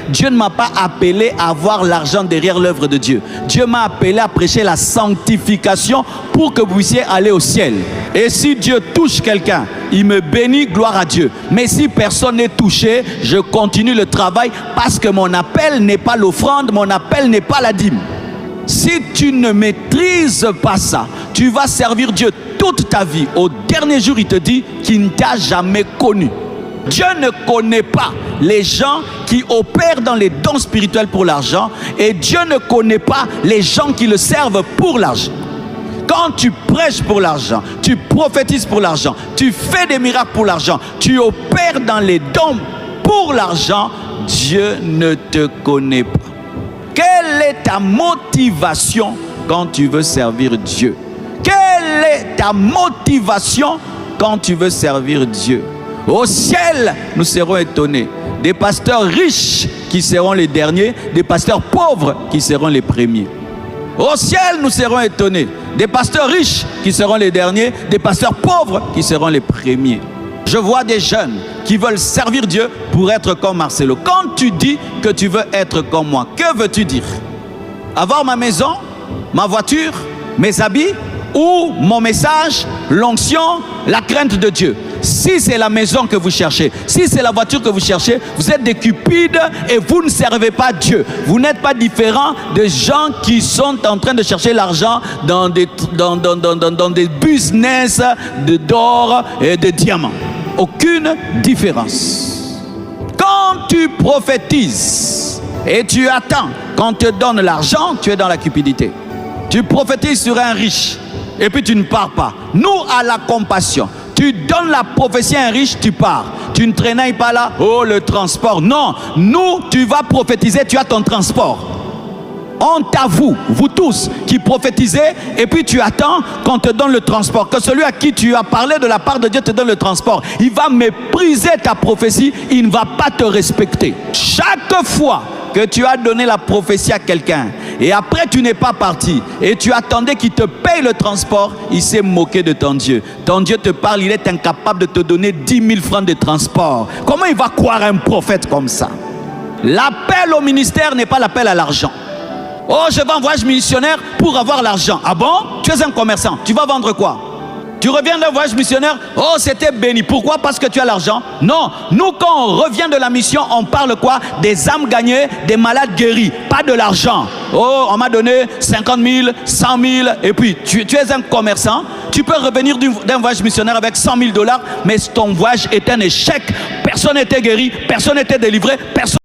Dieu ne m'a pas appelé à avoir l'argent derrière l'œuvre de Dieu. Dieu m'a appelé à prêcher la sanctification pour que vous puissiez aller au ciel. Et si Dieu touche quelqu'un, il me bénit, gloire à Dieu. Mais si personne n'est touché, je continue le travail parce que mon appel n'est pas l'offrande, mon appel n'est pas la dîme. Si tu ne maîtrises pas ça, tu vas servir Dieu toute ta vie. Au dernier jour, il te dit qu'il ne t'a jamais connu. Dieu ne connaît pas les gens qui opèrent dans les dons spirituels pour l'argent, et Dieu ne connaît pas les gens qui le servent pour l'argent. Quand tu prêches pour l'argent, tu prophétises pour l'argent, tu fais des miracles pour l'argent, tu opères dans les dons pour l'argent, Dieu ne te connaît pas. Quelle est ta motivation quand tu veux servir Dieu? Quelle est ta motivation quand tu veux servir Dieu? Au ciel, nous serons étonnés. Des pasteurs riches qui seront les derniers, des pasteurs pauvres qui seront les premiers. Au ciel, nous serons étonnés. Des pasteurs riches qui seront les derniers, des pasteurs pauvres qui seront les premiers. Je vois des jeunes qui veulent servir Dieu pour être comme Marcelo. Quand tu dis que tu veux être comme moi, que veux-tu dire? Avoir ma maison, ma voiture, mes habits, ou mon message, l'onction, la crainte de Dieu? Si c'est la maison que vous cherchez, si c'est la voiture que vous cherchez, vous êtes des cupides et vous ne servez pas Dieu. Vous n'êtes pas différent des gens qui sont en train de chercher l'argent dans des business d'or et de diamants. Aucune différence. Quand tu prophétises et tu attends qu'on te donne l'argent, tu es dans la cupidité. Tu prophétises sur un riche et puis tu ne pars pas. Nous, à la compassion, tu donnes la prophétie à un riche, tu pars. Tu ne traînailles pas là, oh le transport. Non, nous, tu vas prophétiser, tu as ton transport. On t'avoue, vous tous qui prophétisez, et puis tu attends qu'on te donne le transport. Que celui à qui tu as parlé de la part de Dieu te donne le transport. Il va mépriser ta prophétie, il ne va pas te respecter. Chaque fois que tu as donné la prophétie à quelqu'un, et après tu n'es pas parti, et tu attendais qu'il te paye le transport, il s'est moqué de ton Dieu. Ton Dieu te parle, il est incapable de te donner 10 000 francs de transport. Comment il va croire un prophète comme ça? L'appel au ministère n'est pas l'appel à l'argent. Oh, je vais en voyage missionnaire pour avoir l'argent. Ah bon? Tu es un commerçant. Tu vas vendre quoi? Tu reviens d'un voyage missionnaire? Oh, c'était béni. Pourquoi? Parce que tu as l'argent? Non. Nous, quand on revient de la mission, on parle quoi? Des âmes gagnées, des malades guéris. Pas de l'argent. Oh, on m'a donné 50 000, 100 000. Et puis, tu es un commerçant. Tu peux revenir d'un voyage missionnaire avec 100 000 $, mais ton voyage est un échec. Personne n'était guéri, personne n'était délivré, personne